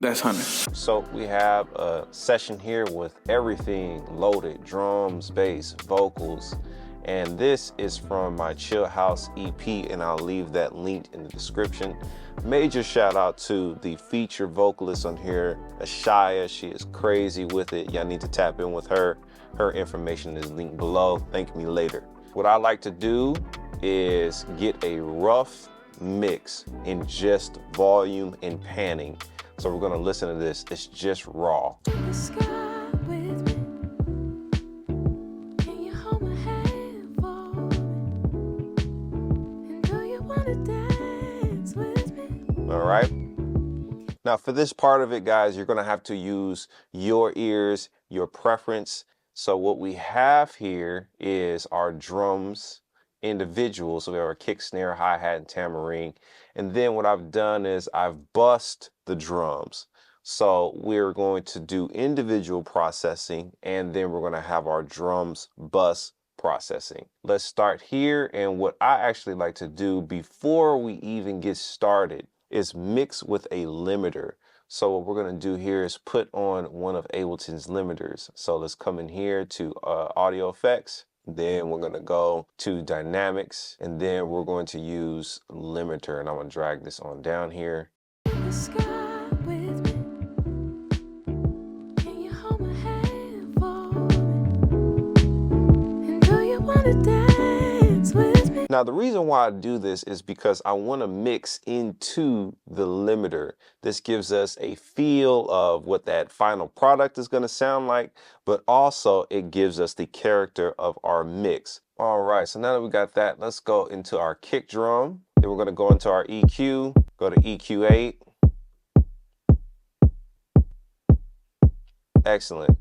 That's Hunter. So we have a session here with everything loaded: drums, bass, vocals, and this is from my Chill House EP, and I'll leave that linked in the description. Major shout out to the feature vocalist on here, Ishiah. She is crazy with it. Y'all need to tap in with her. Her information is linked below. Thank me later. What I like to do is get a rough mix in just volume and panning. So we're gonna listen to this. It's just raw. All right. Now for this part of it, guys, you're gonna have to use your ears, your preference. So what we have here is our drums individual. So we have our kick, snare, hi-hat, and tambourine. And then what I've done is I've bussed the drums. So we're going to do individual processing, and then we're gonna have our drums bus processing. Let's start here. And what I actually like to do before we even get started is mix with a limiter. So what we're gonna do here is put on one of Ableton's limiters. So let's come in here to audio effects. Then we're gonna go to dynamics, and then we're going to use limiter, and I'm gonna drag this on down here. Now the reason why I do this is because I want to mix into the limiter. This gives us a feel of what that final product is going to sound like, but also it gives us the character of our mix. All right, so now that we got that, let's go into our kick drum. Then we're going to go into our EQ, go to EQ8. Excellent.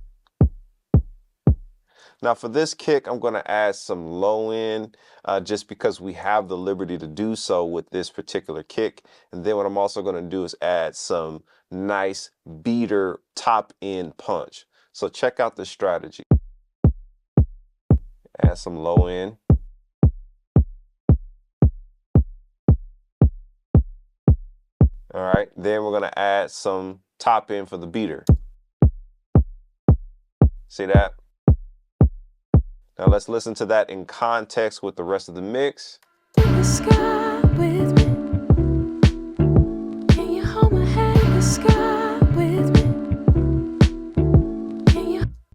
Now for this kick, I'm going to add some low end just because we have the liberty to do so with this particular kick. And then what I'm also going to do is add some nice beater top end punch. So check out this strategy. Add some low end. All right, then we're going to add some top end for the beater. See that? Now let's listen to that in context with the rest of the mix.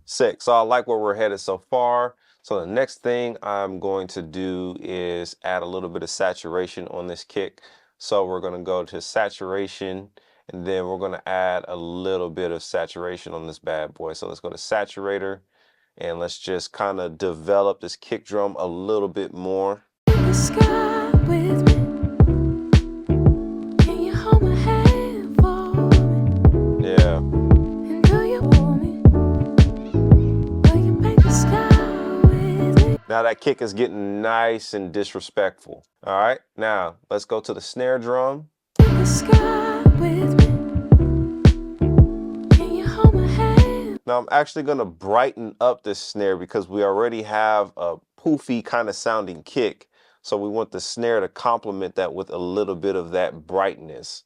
Sick. So I like where we're headed so far. So the next thing I'm going to do is add a little bit of saturation on this kick. So we're going to go to saturation, and then we're going to add a little bit of saturation on this bad boy. So let's go to saturator. And let's just kind of develop this kick drum a little bit more. Yeah. Now that kick is getting nice and disrespectful. All right, now let's go to the snare drum. Now I'm actually going to brighten up this snare because we already have a poofy kind of sounding kick. So we want the snare to complement that with a little bit of that brightness.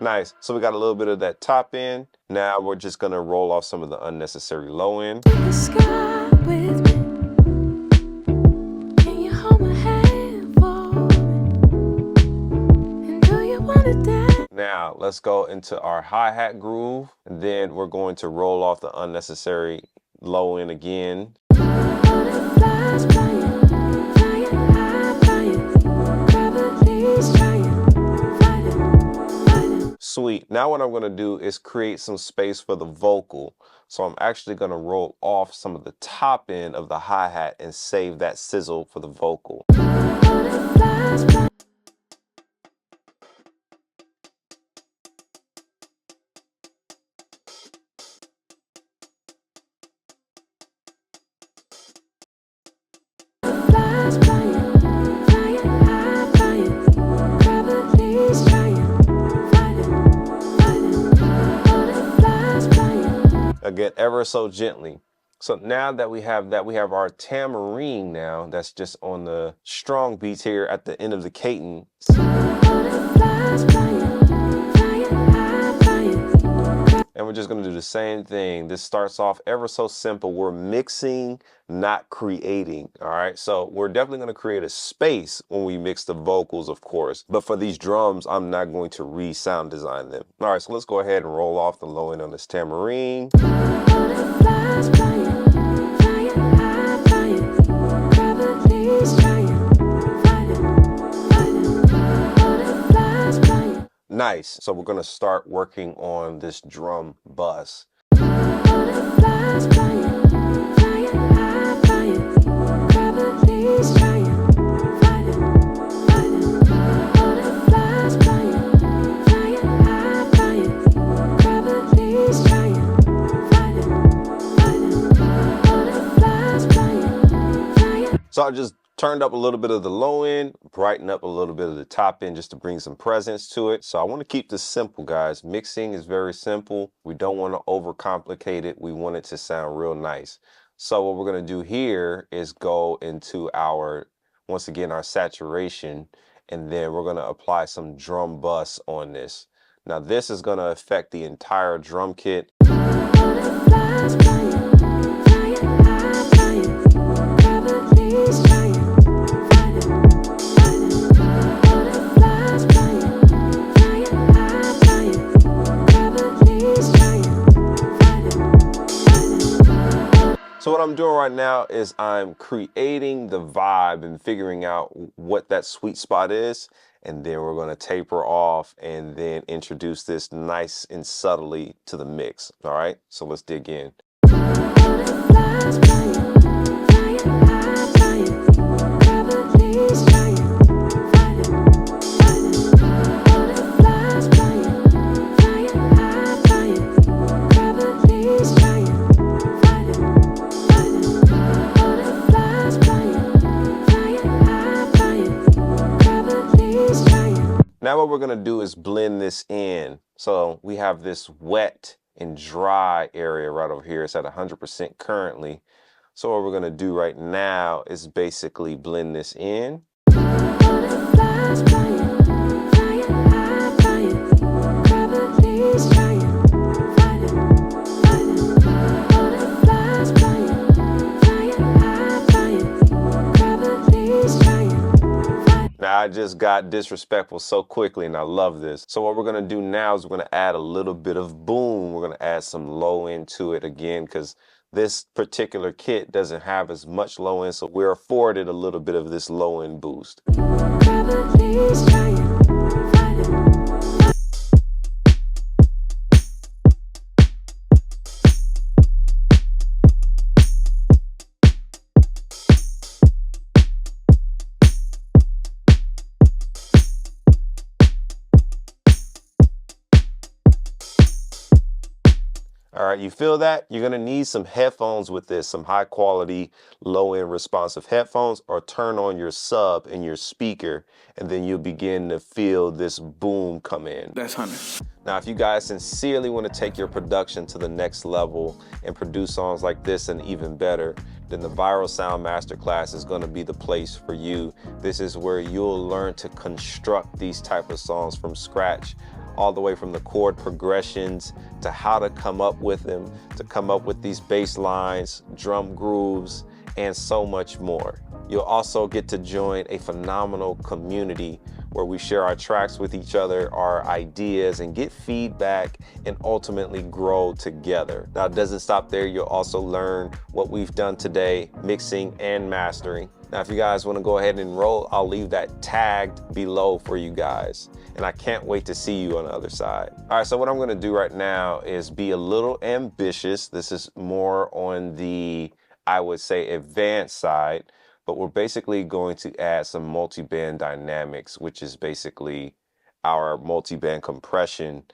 Nice. So we got a little bit of that top end. Now we're just going to roll off some of the unnecessary low end. Now let's go into our hi-hat groove, and then we're going to roll off the unnecessary low end again. Sweet. Now what I'm going to do is create some space for the vocal. So I'm actually going to roll off some of the top end of the hi-hat and save that sizzle for the vocal. it ever so gently. So now that we have our tambourine now that's just on the strong beats here at the end of the cadence. And we're just gonna do the same thing. This starts off ever so simple. We're mixing, not creating, all right? So we're definitely gonna create a space when we mix the vocals, of course. But for these drums, I'm not going to re-sound design them. All right, so let's go ahead and roll off the low end on this tambourine. Nice. So we're gonna start working on this drum bus. So I just turned up a little bit of the low end, brighten up a little bit of the top end just to bring some presence to it. So I want to keep this simple, guys. Mixing is very simple. We don't want to overcomplicate it. We want it to sound real nice. So what we're going to do here is go into our, once again, our saturation, and then we're going to apply some drum bus on this. Now this is going to affect the entire drum kit. So what I'm doing right now is I'm creating the vibe and figuring out what that sweet spot is. And then we're going to taper off and then introduce this nice and subtly to the mix. All right, so let's dig in. Now what we're gonna do is blend this in. So we have this wet and dry area right over here. It's at 100% currently. So what we're gonna do right now is basically blend this in. Now I just got disrespectful so quickly and I love this. So what we're gonna do now is we're gonna add a little bit of boom. We're gonna add some low end to it again because this particular kit doesn't have as much low end, so we're afforded a little bit of this low end boost. All right, you feel that? You're gonna need some headphones with this, some high quality, low end responsive headphones, or turn on your sub in your speaker, and then you'll begin to feel this boom come in. That's 100. Now, if you guys sincerely wanna take your production to the next level and produce songs like this and even better, then the Viral Sound Masterclass is gonna be the place for you. This is where you'll learn to construct these type of songs from scratch, all the way from the chord progressions to how to come up with them, to come up with these bass lines, drum grooves, and so much more. You'll also get to join a phenomenal community where we share our tracks with each other, our ideas, and get feedback and ultimately grow together. Now, it doesn't stop there. You'll also learn what we've done today, mixing and mastering. Now, if you guys want to go ahead and enroll, I'll leave that tagged below for you guys. And I can't wait to see you on the other side. All right, so what I'm going to do right now is be a little ambitious. This is more on the, I would say, advanced side, but we're basically going to add some multi-band dynamics, which is basically our multi-band compression.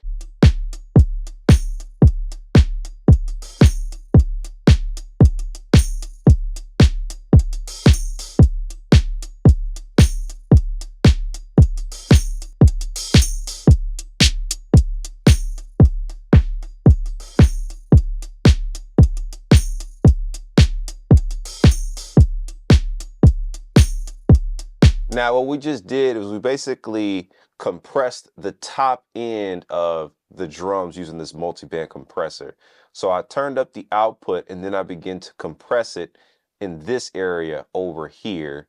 Now what we just did is we basically compressed the top end of the drums using this multi-band compressor. So I turned up the output and then I began to compress it in this area over here.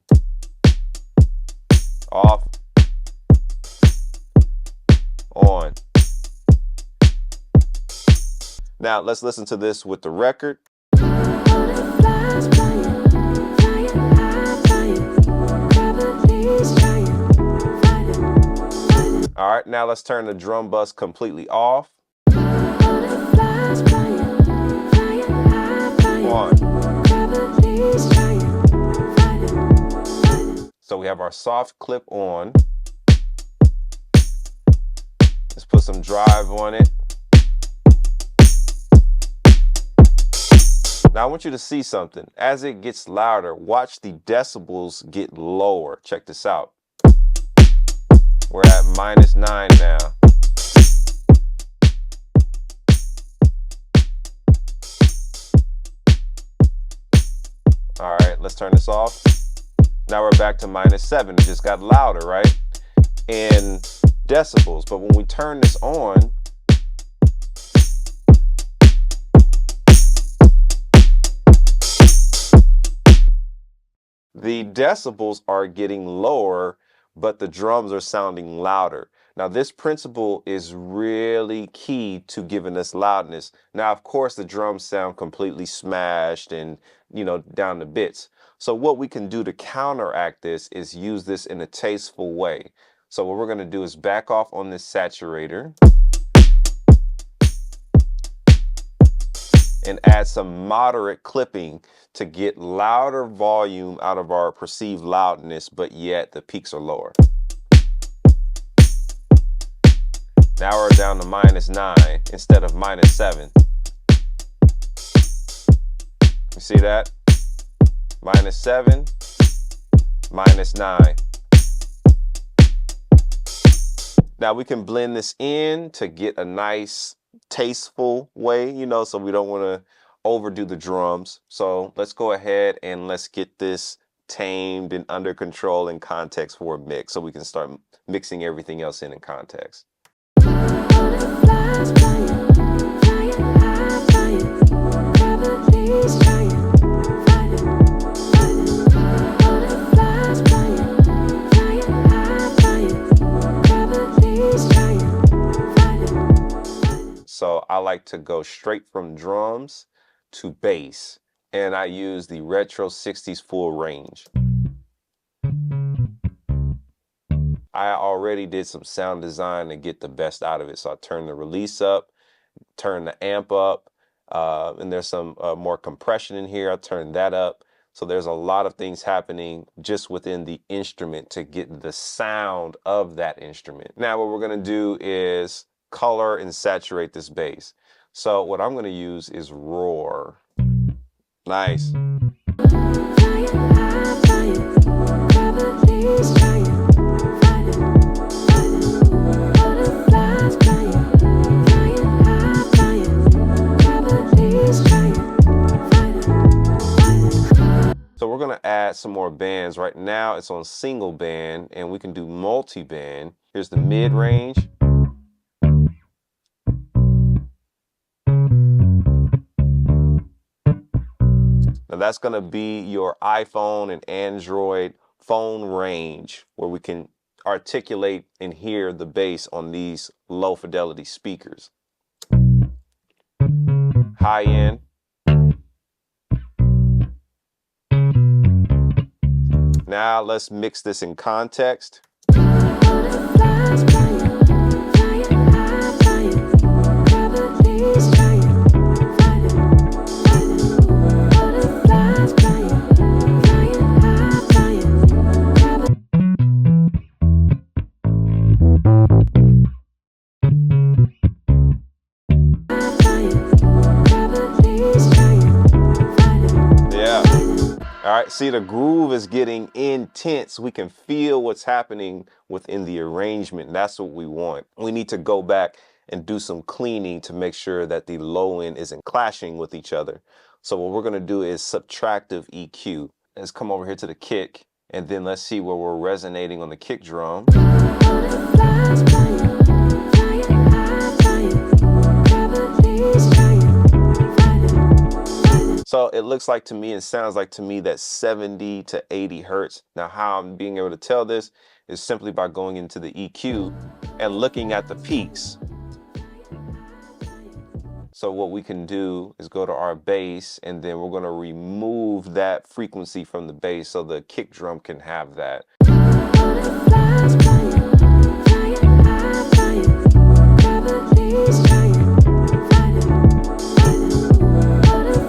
Off, on. Now let's listen to this with the record. All right, now let's turn the drum bus completely off. On. So we have our soft clip on. Let's put some drive on it. Now I want you to see something. As it gets louder, watch the decibels get lower. Check this out. We're at -9 now. All right, let's turn this off. Now we're back to -7. It just got louder, right? In decibels. But when we turn this on, the decibels are getting lower, but the drums are sounding louder. Now this principle is really key to giving us loudness. Now, of course, the drums sound completely smashed and, down to bits. So what we can do to counteract this is use this in a tasteful way. So what we're going to do is back off on this saturator and add some moderate clipping to get louder volume out of our perceived loudness, but yet the peaks are lower. Now we're down to -9 instead of -7. You see that? -7, -9. Now we can blend this in to get a nice tasteful way, so we don't want to overdo the drums. So let's go ahead and let's get this tamed and under control in context for a mix so we can start mixing everything else in context. So I like to go straight from drums to bass, and I use the Retro 60s full range. I already did some sound design to get the best out of it. So I turn the release up, turn the amp up, and there's some more compression in here. I turn that up. So there's a lot of things happening just within the instrument to get the sound of that instrument. Now what we're gonna do is color and saturate this bass. So what I'm gonna use is roar. Nice. So we're gonna add some more bands. Right now it's on single band and we can do multi-band. Here's the mid-range. Now that's gonna be your iPhone and Android phone range where we can articulate and hear the bass on these low fidelity speakers. High end. Now let's mix this in context. All right, see the groove is getting intense. We can feel what's happening within the arrangement. That's what we want. We need to go back and do some cleaning to make sure that the low end isn't clashing with each other. So what we're gonna do is subtractive EQ. Let's come over here to the kick And then let's see where we're resonating on the kick drum. So it looks like to me, and sounds like to me, that 70 to 80 hertz. Now, how I'm being able to tell this is simply by going into the EQ and looking at the peaks. So what we can do is go to our bass, and then we're going to remove that frequency from the bass so the kick drum can have that.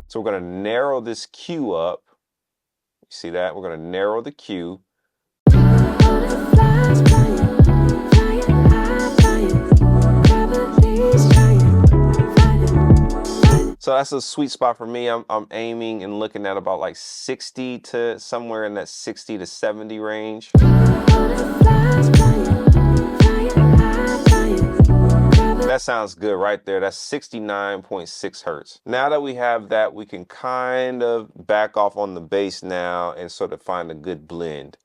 So we're going to narrow this Q up. You see that? We're going to narrow the Q. So that's a sweet spot for me. I'm aiming and looking at about like 60 to somewhere in that 60 to 70 range. That sounds good right there. That's 69.6 hertz. Now that we have that, we can kind of back off on the bass now and sort of find a good blend.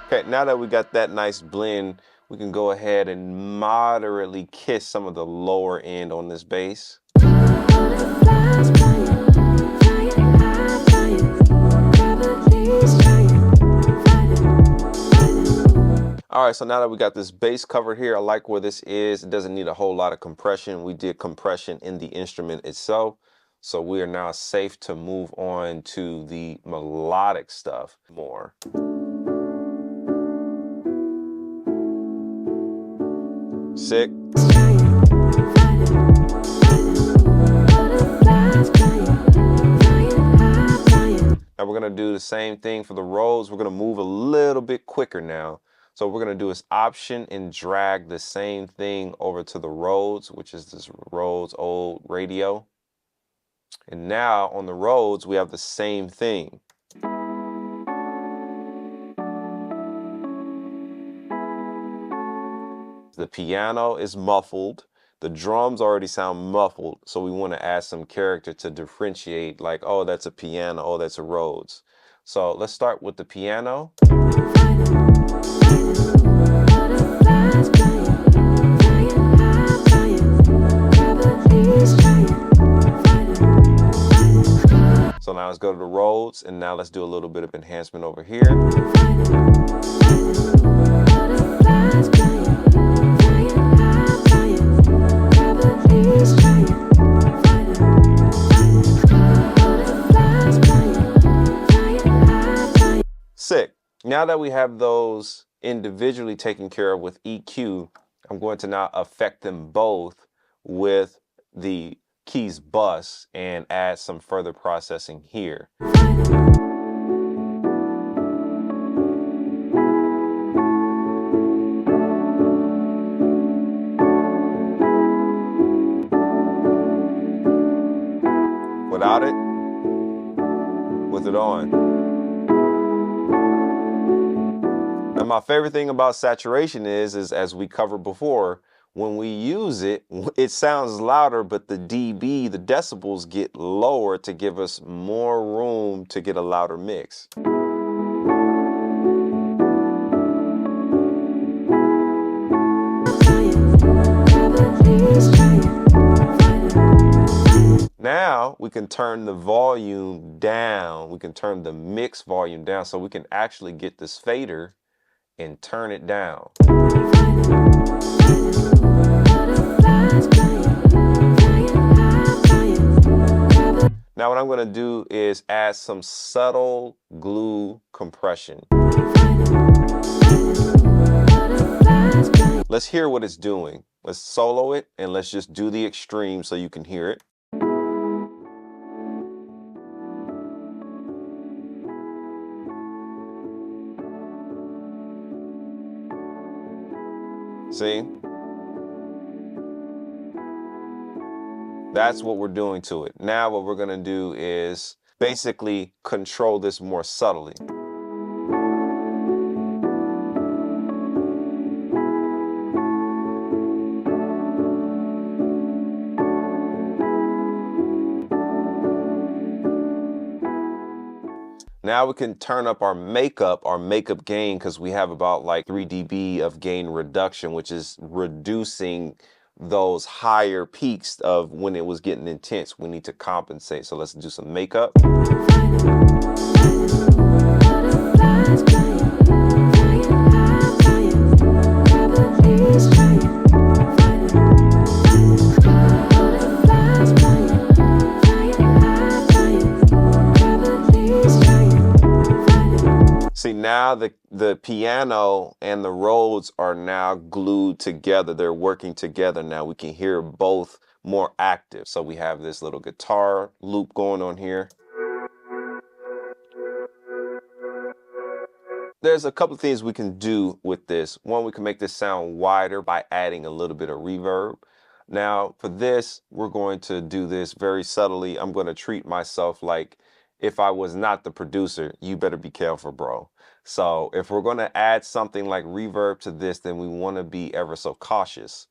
Okay, now that we got that nice blend, we can go ahead and moderately kiss some of the lower end on this bass. All right, so now that we got this bass covered here, I like where this is. It doesn't need a whole lot of compression. We did compression in the instrument itself. So we are now safe to move on to the melodic stuff more. Sick. Now we're gonna do the same thing for the Rhodes. We're gonna move a little bit quicker now. So what we're gonna do is option and drag the same thing over to the Rhodes, which is this Rhodes old radio. And now on the Rhodes, we have the same thing. The piano is muffled. The drums already sound muffled, so we want to add some character to differentiate, like, oh, that's a piano, oh, that's a Rhodes. So let's start with the piano. So now let's go to the Rhodes, and now let's do a little bit of enhancement over here. Sick. Now that we have those individually taken care of with EQ, I'm going to now affect them both with the keys bus and add some further processing here. Without it, with it on. Now, my favorite thing about saturation is as we covered before, when we use it, it sounds louder, but the dB, the decibels, get lower to give us more room to get a louder mix. Now we can turn the volume down. We can turn the mix volume down so we can actually get this fader and turn it down. Now what I'm going to do is add some subtle glue compression. Let's hear what it's doing. Let's solo it and let's just do the extreme so you can hear it. See? That's what we're doing to it. Now what we're going to do is basically control this more subtly. Now we can turn up our makeup gain, because we have about like 3 dB of gain reduction, which is reducing those higher peaks of when it was getting intense. We need to compensate. So let's do some makeup. See, now the piano and the Rhodes are now glued together. They're working together now. We can hear both more active. So we have this little guitar loop going on here. There's a couple of things we can do with this. One, we can make this sound wider by adding a little bit of reverb. Now, for this, we're going to do this very subtly. I'm going to treat myself like if I was not the producer. You better be careful, bro. So if we're going to add something like reverb to this, then we want to be ever so cautious.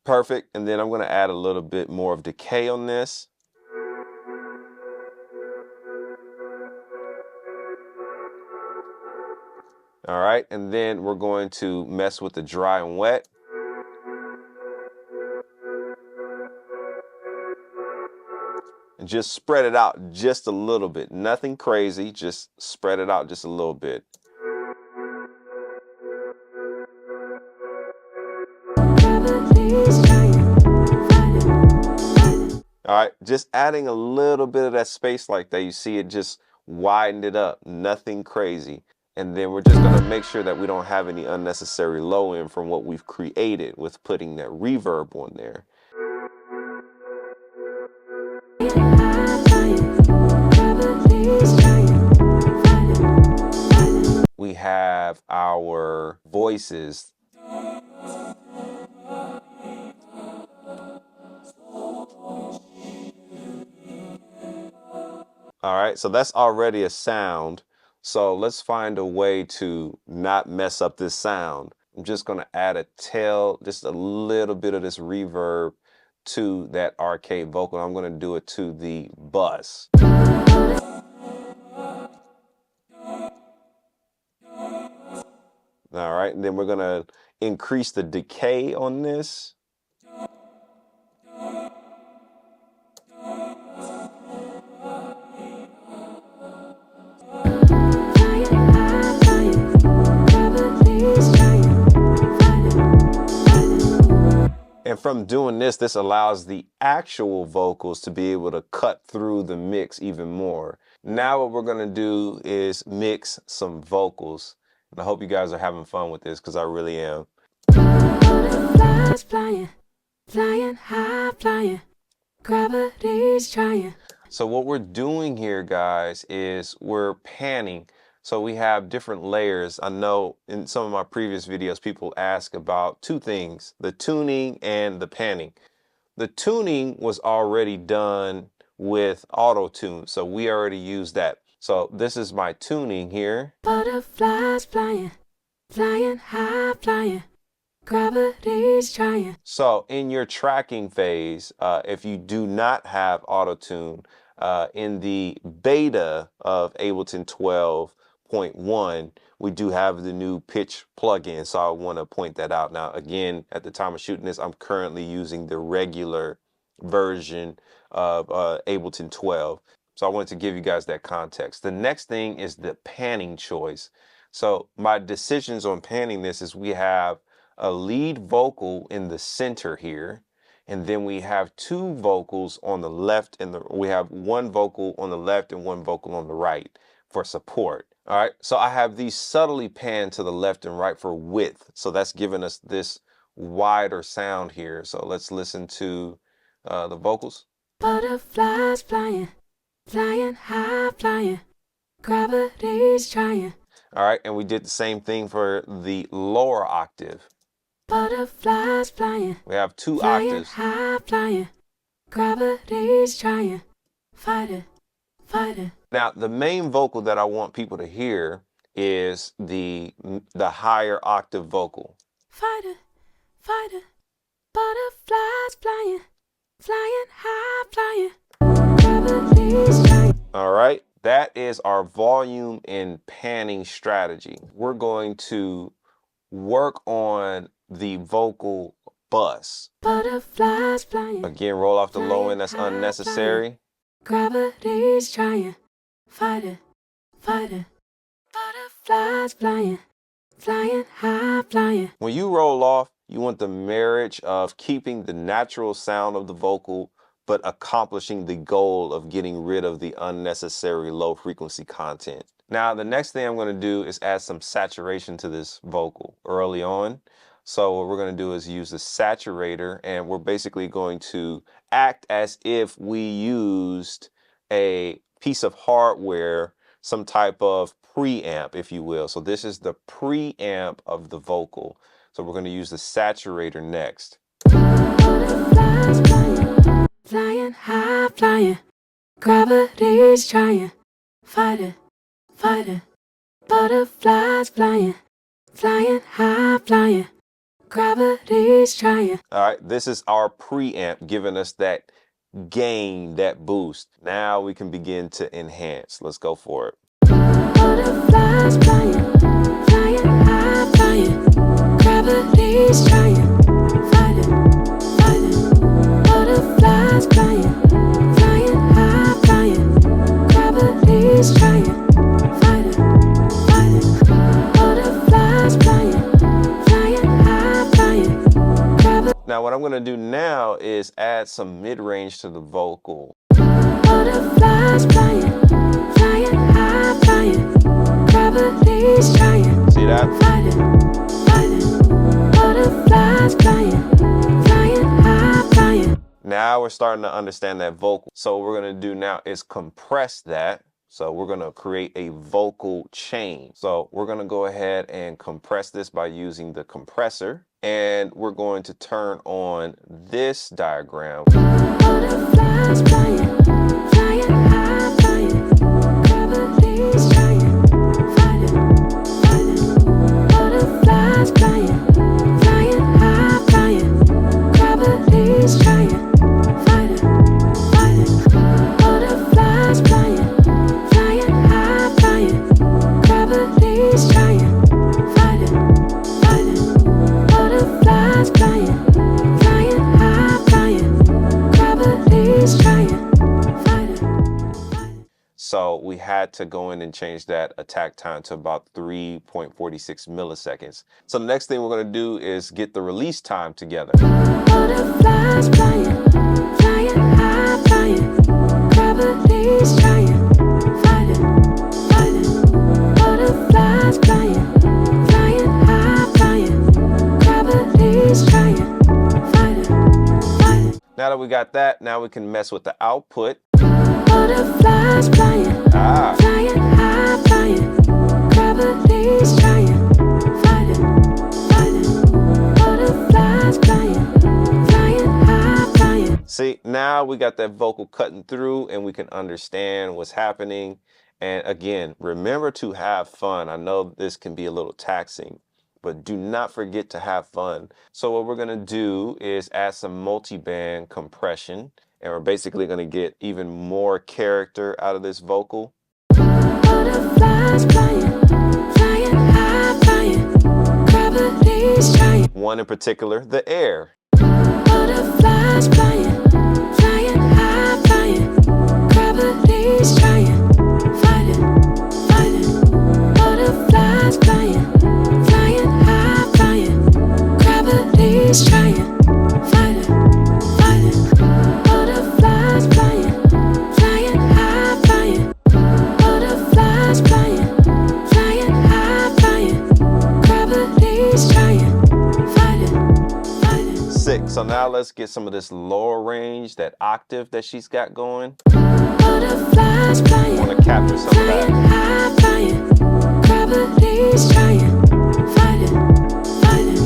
Perfect. And then I'm going to add a little bit more of decay on this. All right, and then we're going to mess with the dry and wet. And just spread it out just a little bit. Nothing crazy, just spread it out just a little bit. All right, just adding a little bit of that space like that. You see it just widened it up, nothing crazy. And then we're just gonna make sure that we don't have any unnecessary low end from what we've created with putting that reverb on there. We have our voices. All right, so that's already a sound. So let's find a way to not mess up this sound. I'm just gonna add a tail, just a little bit of this reverb to that arcade vocal. I'm gonna do it to the bus. All right, and then we're gonna increase the decay on this. And from doing this, this allows the actual vocals to be able to cut through the mix even more. Now what we're gonna do is mix some vocals. And I hope you guys are having fun with this, because I really am. Flying, flying high, flying, gravity's trying. So what we're doing here, guys, is we're panning. So we have different layers. I know in some of my previous videos, people ask about two things, the tuning and the panning. The tuning was already done with auto tune, so we already used that. So this is my tuning here. Butterflies flying, flying high, flying, gravity's trying. So in your tracking phase, if you do not have auto tune, in the beta of Ableton 12.1, we do have the new pitch plugin. So I want to point that out. Now, again, at the time of shooting this, I'm currently using the regular version of Ableton 12. So I wanted to give you guys that context. The next thing is the panning choice. So my decisions on panning this is we have a lead vocal in the center here, and then we have two vocals on the left, and we have one vocal on the left and one vocal on the right for support. All right, so I have these subtly panned to the left and right for width. So that's giving us this wider sound here. So let's listen to the vocals. Butterflies flying, flying high, flying, gravity's trying. All right, and we did the same thing for the lower octave. Butterflies flying. We have two Flying octaves. high, flying. Gravity's trying. Fight it, fight it. Now, the main vocal that I want people to hear is the higher octave vocal. Fight it, fight it. Butterflies flying. Flying high, flying. Gravity's trying. All right, that is our volume and panning strategy. We're going to work on the vocal bus. Butterflies flying. Again, roll off the low end, that's unnecessary. Gravity's trying. Fight it, fight it. Butterflies flying. Flying high, flying. When you roll off, you want the marriage of keeping the natural sound of the vocal, but accomplishing the goal of getting rid of the unnecessary low frequency content. Now, the next thing I'm going to do is add some saturation to this vocal early on. So what we're going to do is use the saturator, and we're basically going to act as if we used a piece of hardware, some type of preamp, if you will. So this is the preamp of the vocal. So we're going to use the saturator next. Butterflies flying. Flying high, flying. Gravity's trying. Fight it, fight it. Butterflies flying. Flying high, flying. Gravity's trying. All right, this is our preamp giving us that gain, that boost. Now we can begin to enhance. Let's go for it. Butterflies flying. Flying high, flying. Gravity's trying. Fight it, fight it. Butterflies flying. Flying high, flying. Gravity's trying. Fight it, fight it. Butterflies flying. Flying high, flying. Now what I'm going to do now is add some mid-range to the vocal. Butterflies flying. Flying high, flying. Gravity's trying. See that? Fight it, fight it. Butterflies flying. Flying high, flying. Now we're starting to understand that vocal. So what we're going to do now is compress that. So we're going to create a vocal chain. So we're going to go ahead and compress this by using the compressor. And we're going to turn on this diagram. Butterflies flying. Flying high, flying. Gravity's trying. Fight it, fight it. Butterflies flying. Flying high, flying. Gravity's trying. Fight it, fight it. Butterflies flying. Flying high, flying. Gravity's trying. Fight it, fight it. Butterflies flying. Flying high, flying. Gravity's trying. Fight it, fight it. So we had to go in and change that attack time to about 3.46 milliseconds. So the next thing we're going to do is get the release time together. Butterflies flying. Flying high, flying. Gravity's trying. Fight it, fight it. Butterflies flying. Flying high, flying. Gravity's trying. Fight it, fight it. Now that we got that, now we can mess with the output. Butterflies flying. Flying high, flying. Gravity's trying. Fight it, fight it. Butterflies flying. Flying high, flying. See, now we got that vocal cutting through and we can understand what's happening. And again, remember to have fun. I know this can be a little taxing, but do not forget to have fun. So what we're gonna do is add some multi-band compression, and we're basically gonna get even more character out of this vocal. Butterflies flying. Flying high, flying. Gravity's trying. One in particular, the air. Butterflies flying. Flying high, flying. Gravity's trying. Fight it, fight it. Butterflies flying. Flying high, flying. Gravity's trying. Fight it, fight it. Butterflies flying. Flying high, flying. Butterflies flying. Flying high, flying. Gravity's trying. Fight it, fight it. Sick. So now let's get some of this lower range, that octave that she's got going. Butterflies flying. I want to capture some of Flying that. high, flying. Gravity's trying. Fight it, fight it.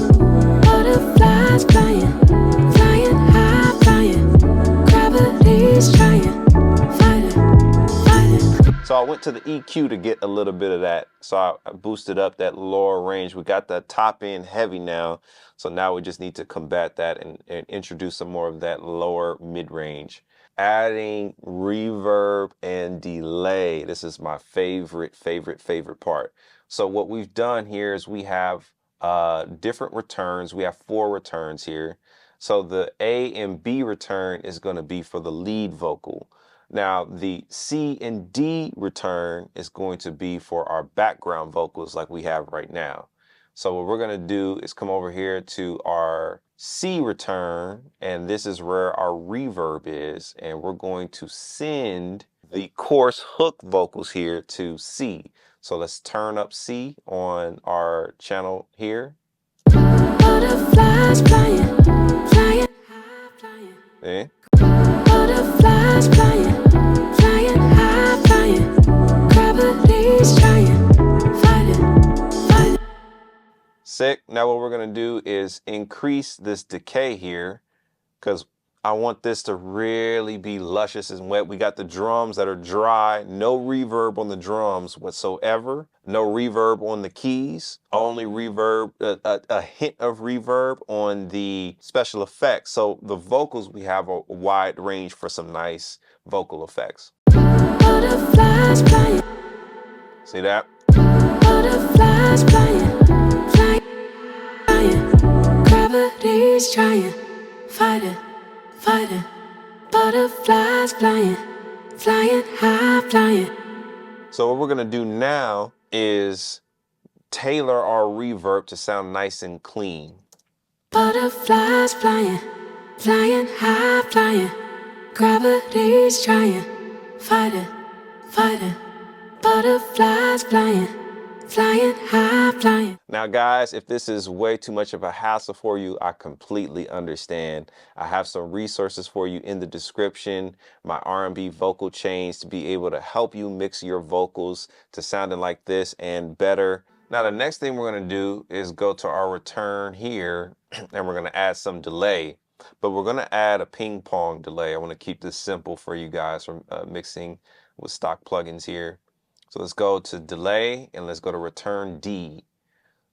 So I went to the EQ to get a little bit of that. So I boosted up that lower range. We got the top end heavy now. So now we just need to combat that and introduce some more of that lower mid range. Adding reverb and delay. This is my favorite part. So what we've done here is we have different returns. We have 4 returns here. So the A and B return is going to be for the lead vocal. Now the C and D return is going to be for our background vocals like we have right now. So what we're going to do is come over here to our C return, and this is where our reverb is, and we're going to send the chorus hook vocals here to C. So let's turn up C on our channel here. Butterflies flying, flying high, flying. Eh? Butterflies flying, flying high, flying. Gravity's trying, fighting. Sick. Now what we're going to do is increase this decay here because I want this to really be luscious and wet. We got the drums that are dry, no reverb on the drums whatsoever, no reverb on the keys, only reverb, a hint of reverb on the special effects. So the vocals, we have a wide range for some nice vocal effects. Butterflies flying. See that? Butterflies flying, flying. Gravity's trying, fighting. Butterflies flying, flying high, flying. So what we're going to do now is tailor our reverb to sound nice and clean. Butterflies flying, flying high, flying. Gravity's trying, fighting. Butterflies flying, flying high, flying. Now guys, if this is way too much of a hassle for you, I completely understand. I have some resources for you in the description, my R&B vocal chains to be able to help you mix your vocals to sounding like this and better. Now the next thing we're going to do is go to our return here and we're going to add some delay, but we're going to add a ping pong delay. I want to keep this simple for you guys from mixing with stock plugins here. So let's go to delay and let's go to return D.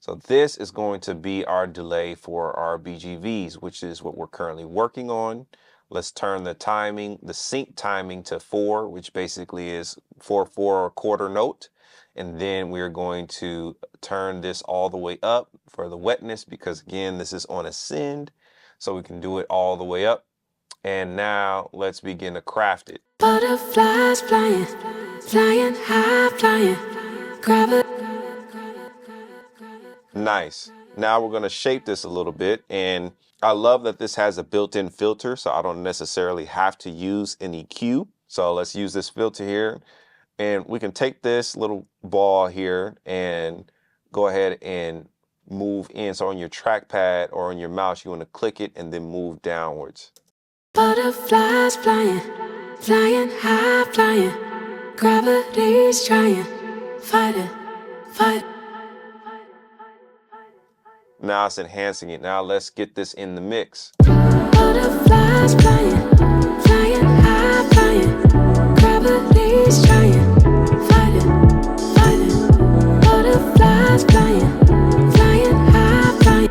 So this is going to be our delay for our BGVs, which is what we're currently working on. Let's turn the timing, the sync timing to 4, which basically is 4/4 or quarter note. And then we're going to turn this all the way up for the wetness because again, this is on ascend. So we can do it all the way up. And now let's begin to craft it. Butterflies flying, flying high, flying. Gravity. Nice. Now we're going to shape this a little bit, and I love that this has a built-in filter, so I don't necessarily have to use an EQ. So let's use this filter here, and we can take this little ball here and go ahead and move in. So on your trackpad or on your mouse, you want to click it and then move downwards. Butterflies flying, flying high, flying. Gravity's trying, fighting. Now it's enhancing it. Now let's get this in the mix. Butterflies flying, flying high, flying. Gravity's trying, fighting. Butterflies flying, flying high, flying.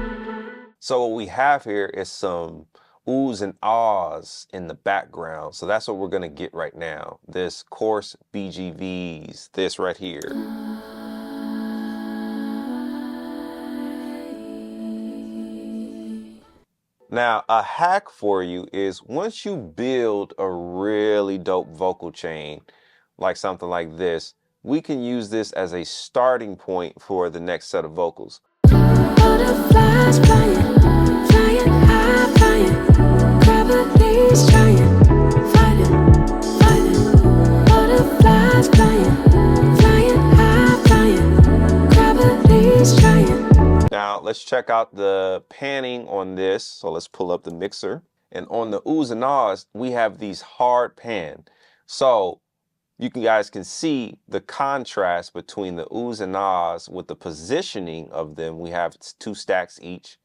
So what we have here is some oohs and ahs in the background. So that's what we're going to get right now. This coarse BGVs, this right here. Now, a hack for you is once you build a really dope vocal chain, like something like this, we can use this as a starting point for the next set of vocals. Butterflies flying, flying high, flying. Gravity's trying, fighting. Butterflies flying, flying high, flying. Gravity's trying. Now let's check out the panning on this. So let's pull up the mixer. And on the oohs and ahs, we have these hard pan. So you guys can see the contrast between the oohs and ahs with the positioning of them. We have 2 stacks each.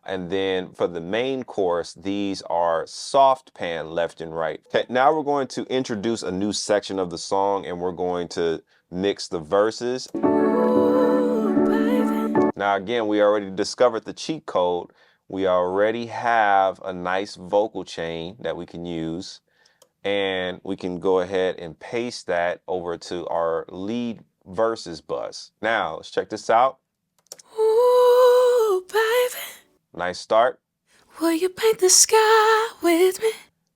And then for the main chorus, these are soft pan left and right. Okay, now we're going to introduce a new section of the song and we're going to mix the verses. Now again, we already discovered the cheat code. We already have a nice vocal chain that we can use, and we can go ahead and paste that over to our lead verses bus. Now let's check this out. Ooh, baby. Nice start. Will you paint the sky with me?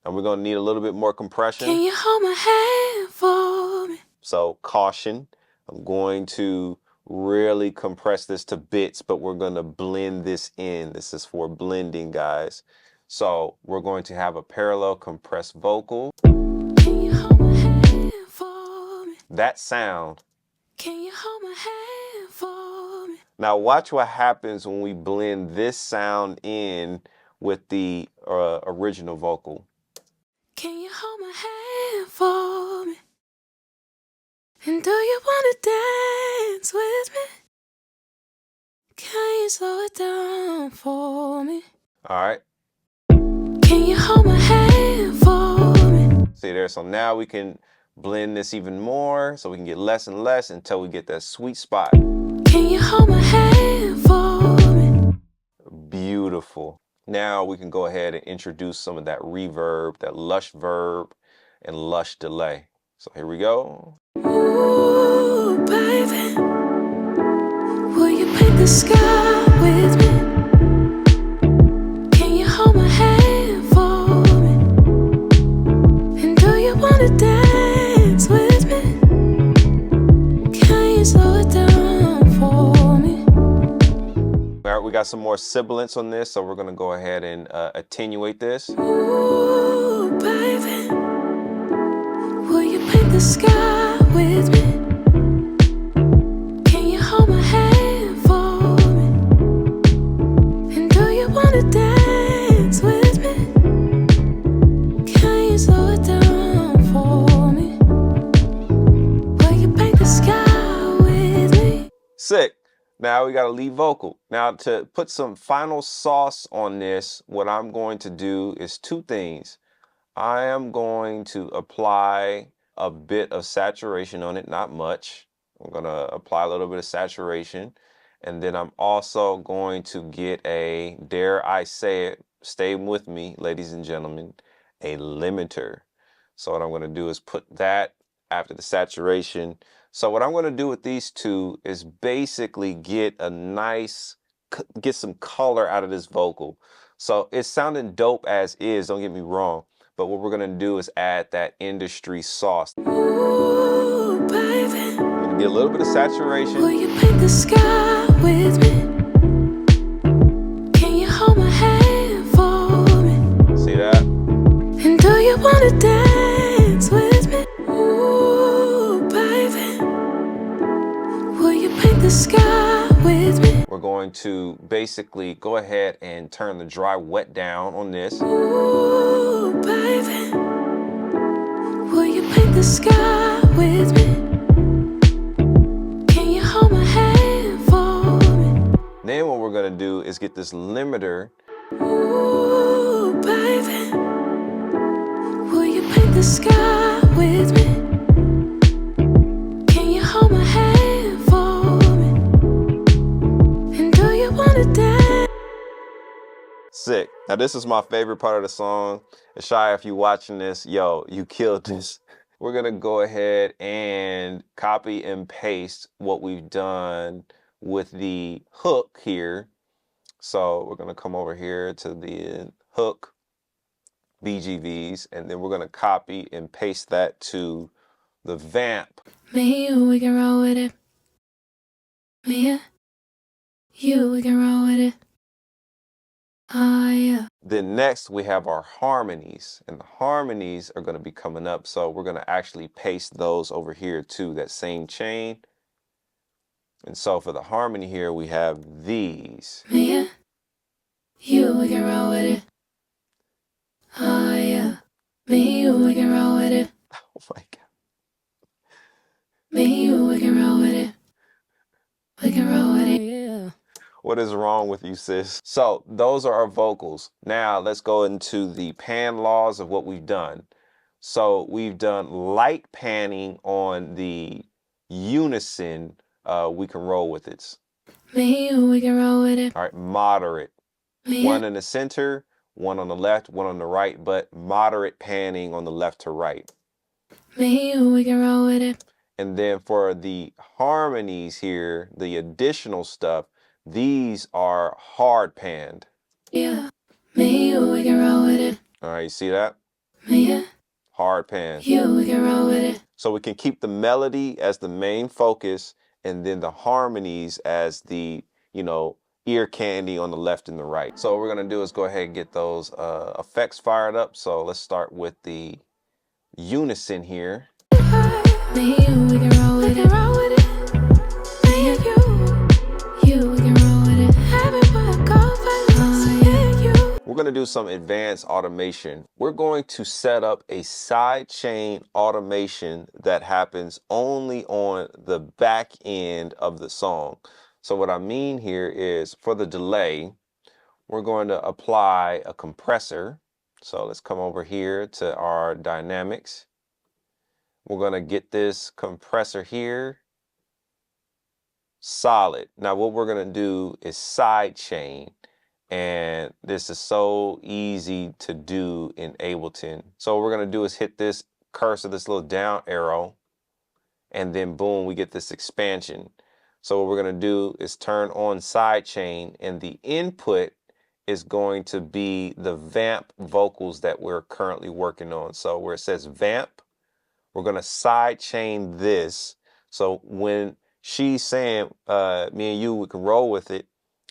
And we're gonna need a little bit more compression. Can you hold my hand for me? So caution, I'm going to really compress this to bits, but we're gonna blend this in. This is for blending, guys. So we're going to have a parallel compressed vocal. Can you hold my hand for me? That sound. Can you hold my hand for me? Now watch what happens when we blend this sound in with the original vocal. Can you hold my hand for me? And do you want to dance with me? Can you slow it down for me? All right. Can you hold my hand for me? See there, so now we can blend this even more so we can get less and less until we get that sweet spot. Can you hold my hand for me? Beautiful. Now we can go ahead and introduce some of that reverb, that lush verb and lush delay. So here we go. Ooh, baby. Will you paint the sky with me? Can you hold my hand for me? And do you want to dance with me? Can you slow it down for me? All right, we got some more sibilance on this, so we're gonna go ahead and attenuate this. Ooh, baby. Will you paint the sky with me? Can you hold my hand for me? And do you want to dance with me? Can you slow it down for me? Will you paint the sky with me? Sick. Now we got a lead vocal. Now to put some final sauce on this, what I'm going to do is two things. I am going to apply a bit of saturation on it, not much. I'm gonna apply a little bit of saturation. And then I'm also going to get a, dare I say it, stay with me, ladies and gentlemen, a limiter. So what I'm gonna do is put that after the saturation. So what I'm gonna do with these two is basically get a nice, get some color out of this vocal. So it's sounding dope as is, don't get me wrong. But what we're gonna do is add that industry sauce. Ooh, baby. I'm gonna get a little bit of saturation. Will you paint the sky with me? Can you hold my hand for me? See that? And do you want to dance with me? Ooh, baby. Will you paint the sky with me? We're going to basically go ahead and turn the dry wet down on this. Ooh, baby. Will you paint the sky with me? Can you hold my hand for me? Then what we're gonna do is get this limiter. Ooh, baby. Will you paint the sky with me? Can you hold my hand for me? And do you want to dance? Sick. Now this is my favorite part of the song. Ishiah, if you're watching this, yo, you killed this. We're gonna go ahead and copy and paste what we've done with the hook here. So we're gonna come over here to the hook, BGVs, and then we're gonna copy and paste that to the vamp. Me and you, we can roll with it. Me and you, we can roll with it. Oh, yeah. Then next we have our harmonies, and the harmonies are going to be coming up. So we're going to actually paste those over here to that same chain. And so for the harmony here, we have these. Me and you, we can roll with it. Oh, yeah. Me and you, we can roll with it. Oh my God. Me and you, we can roll with it. We can roll with it, yeah. What is wrong with you, sis? So those are our vocals. Now let's go into the pan laws of what we've done. So we've done light panning on the unison. We can roll with it. Me and you, we can roll with it. All right, moderate. One in the center, one on the left, one on the right, but moderate panning on the left to right. Me and you, we can roll with it. And then for the harmonies here, the additional stuff, these are hard panned. Yeah. Me and you, we can roll with it. All right, you see that? Me, hard pan. you, we can roll with it. So we can keep the melody as the main focus and then the harmonies as the, ear candy on the left and the right. So what we're gonna do is go ahead and get those effects fired up. So let's start with the unison here. Me and you, we can roll with it. Roll with it. Me and you, we can roll with it. Everybody go for it. We're gonna do some advanced automation. We're going to set up a sidechain automation that happens only on the back end of the song. So what I mean here is for the delay, we're going to apply a compressor. So let's come over here to our dynamics. We're going to get this compressor here solid. Now what we're going to do is sidechain, and this is so easy to do in Ableton. So what we're going to do is hit this cursor, this little down arrow, and then boom, we get this expansion. So what we're going to do is turn on sidechain, and the input is going to be the vamp vocals that we're currently working on. So where it says vamp, we're going to sidechain this. So when she's saying, me and you, we can roll with it,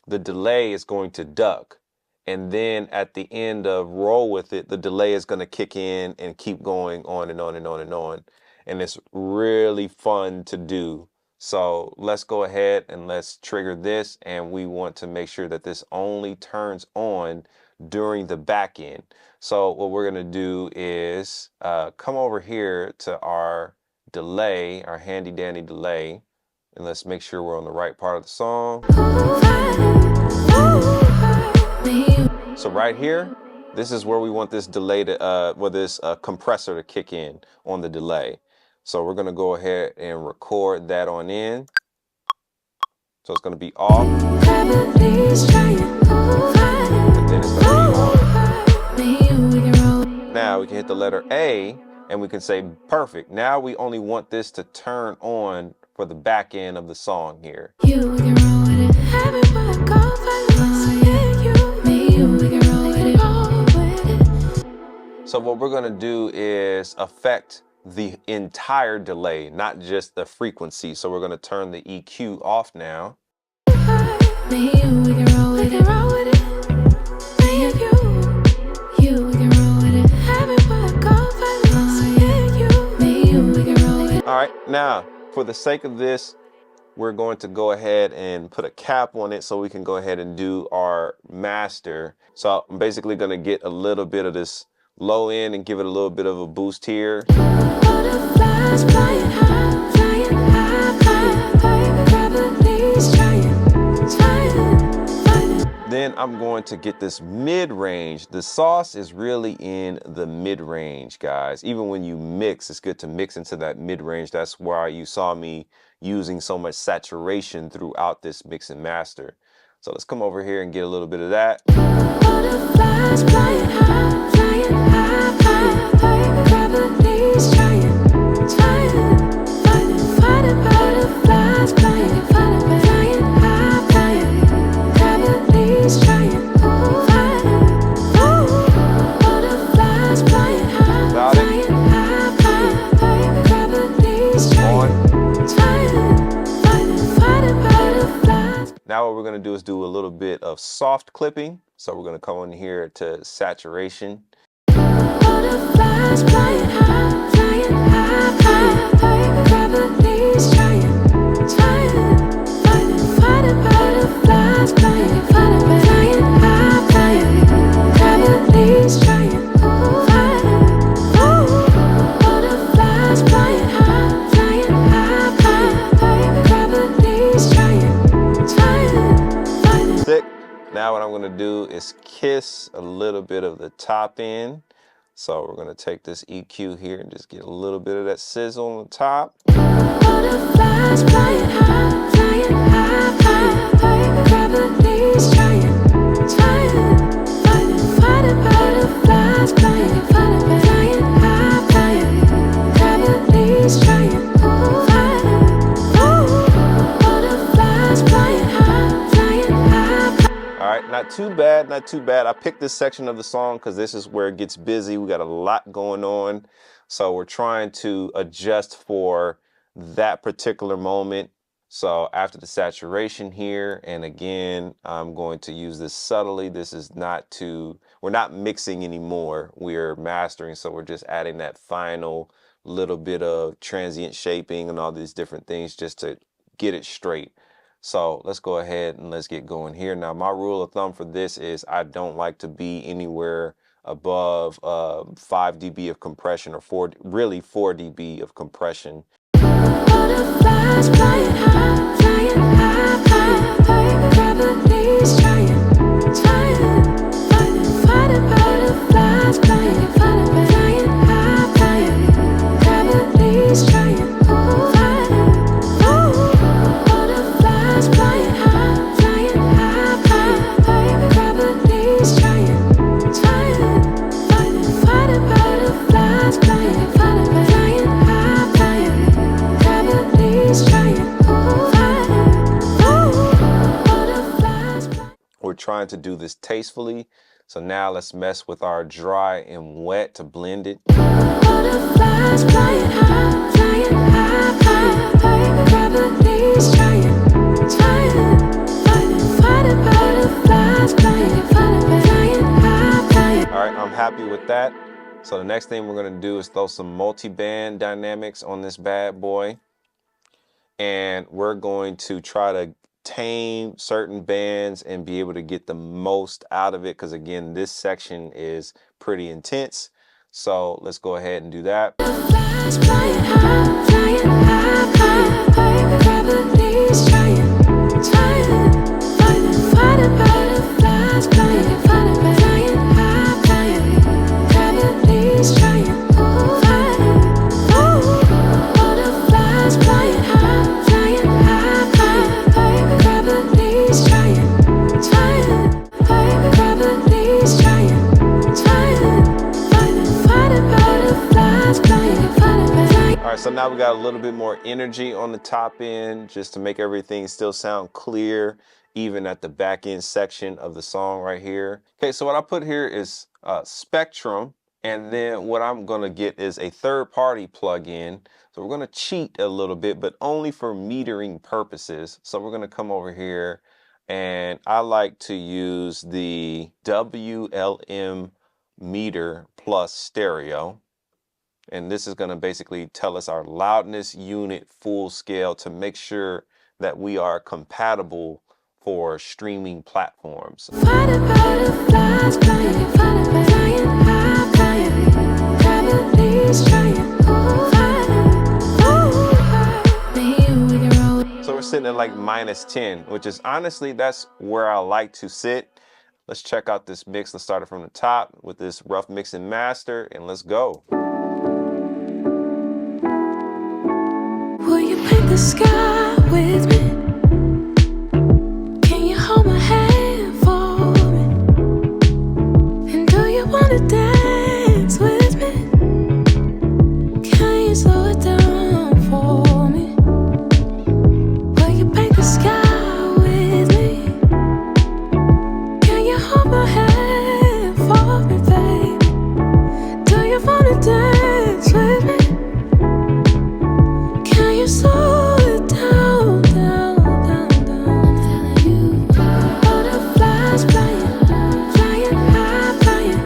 the delay is going to duck. And then at the end of roll with it, the delay is going to kick in and keep going on and on and on and on. And it's really fun to do. So let's go ahead and let's trigger this, and we want to make sure that this only turns on during the back end. So what we're going to do is come over here to our delay, our handy dandy delay, and let's make sure we're on the right part of the song. So right here, this is where we want this delay to, this compressor to kick in on the delay. So we're going to go ahead and record that on in. So it's going to be off. And then it's going to be on. Now we can hit the letter A and we can say perfect. Now we only want this to turn on for the back end of the song here. So what we're going to do is affect the entire delay, not just the frequency. So we're going to turn the EQ off now. All right, now for the sake of this, we're going to go ahead and put a cap on it so we can go ahead and do our master. So I'm basically going to get a little bit of this low end and give it a little bit of a boost here. Then I'm going to get this mid-range. The sauce is really in the mid-range, guys. Even when you mix, it's good to mix into that mid-range. That's why you saw me using so much saturation throughout this mix and master. So let's come over here and get a little bit of that. Now what we're going to do is do a little bit of soft clipping. So we're going to come in here to saturation. gonna do is kiss a little bit of the top end. So we're gonna take this EQ here and just get a little bit of that sizzle on the top. Butterflies flying high, flying high, flying, gravity's trying, butterflies flying, flying high, flying, gravity's trying, butterflies flying high, flying high. All right, not too bad, not too bad. I picked this section of the song because this is where it gets busy. We got a lot going on. So we're trying to adjust for that particular moment. So after the saturation here, and again, I'm going to use this subtly. This is not to, we're not mixing anymore. We're mastering. So we're just adding that final little bit of transient shaping and all these different things just to get it straight. So let's go ahead and let's get going here. Now, my rule of thumb for this is I don't like to be anywhere above 5 dB of compression, or 4 dB of compression. Butterflies flying high, flying, gravity's trying, butterflies flying, high, flying, gravity's trying, butterflies flying high, gravity's trying, butterflies flying, high, flying, gravity's trying. We're trying to do this tastefully. So now let's mess with our dry and wet to blend it. Butterflies flying high, gravity's trying, butterflies flying high. All right, I'm happy with that. So the next thing we're gonna do is throw some multi-band dynamics on this bad boy. And we're going to try to tame certain bands and be able to get the most out of it, because again, this section is pretty intense. So let's go ahead and do that. Butterflies flying high, gravity's trying, butterflies flying, high, flying, gravity's trying, butterflies flying high, gravity's trying, gravity's trying, butterflies flying. All right, so now we got a little bit more energy on the top end just to make everything still sound clear, even at the back end section of the song right here. Okay, so what I put here is Spectrum, and then what I'm gonna get is a third-party plugin. So we're gonna cheat a little bit, but only for metering purposes. So we're gonna come over here, and I like to use the WLM meter plus stereo. And this is going to basically tell us our loudness unit full scale to make sure that we are compatible for streaming platforms. Butterflies flying, high, flying, gravity's trying, So we're sitting at like -10, which is honestly, that's where I like to sit. Let's check out this mix. Let's start it from the top with this rough mix and master, and let's go. Will you paint the sky with me? Can you hold my hand for me? And do you wanna dance with me? Can you slow it down for me? Will you paint the sky with me? Can you hold my hand for me, baby? Do you wanna dance with me? Slow it down, down, down, down. I'm telling you, butterflies flying, high, flying,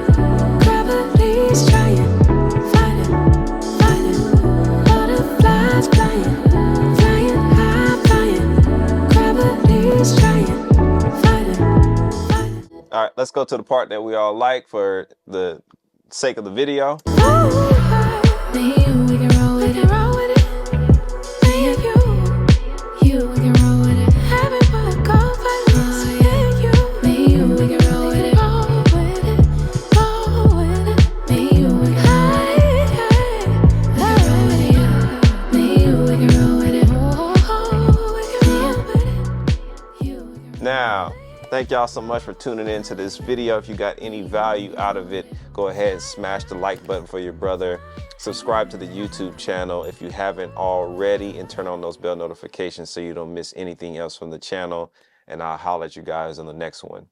gravity's trying, butterflies flying, high, flying, gravity's trying, All right, let's go to the part that we all like for the sake of the video. Me and you, we can roll with it, roll with it. You, we can roll with it. Everybody go for it. Me and you, we can roll. Now, thank y'all so much for tuning in to this video. If you got any value out of it, go ahead and smash the like button for your brother. Subscribe to the YouTube channel if you haven't already, and turn on those bell notifications so you don't miss anything else from the channel. And I'll holler at you guys on the next one.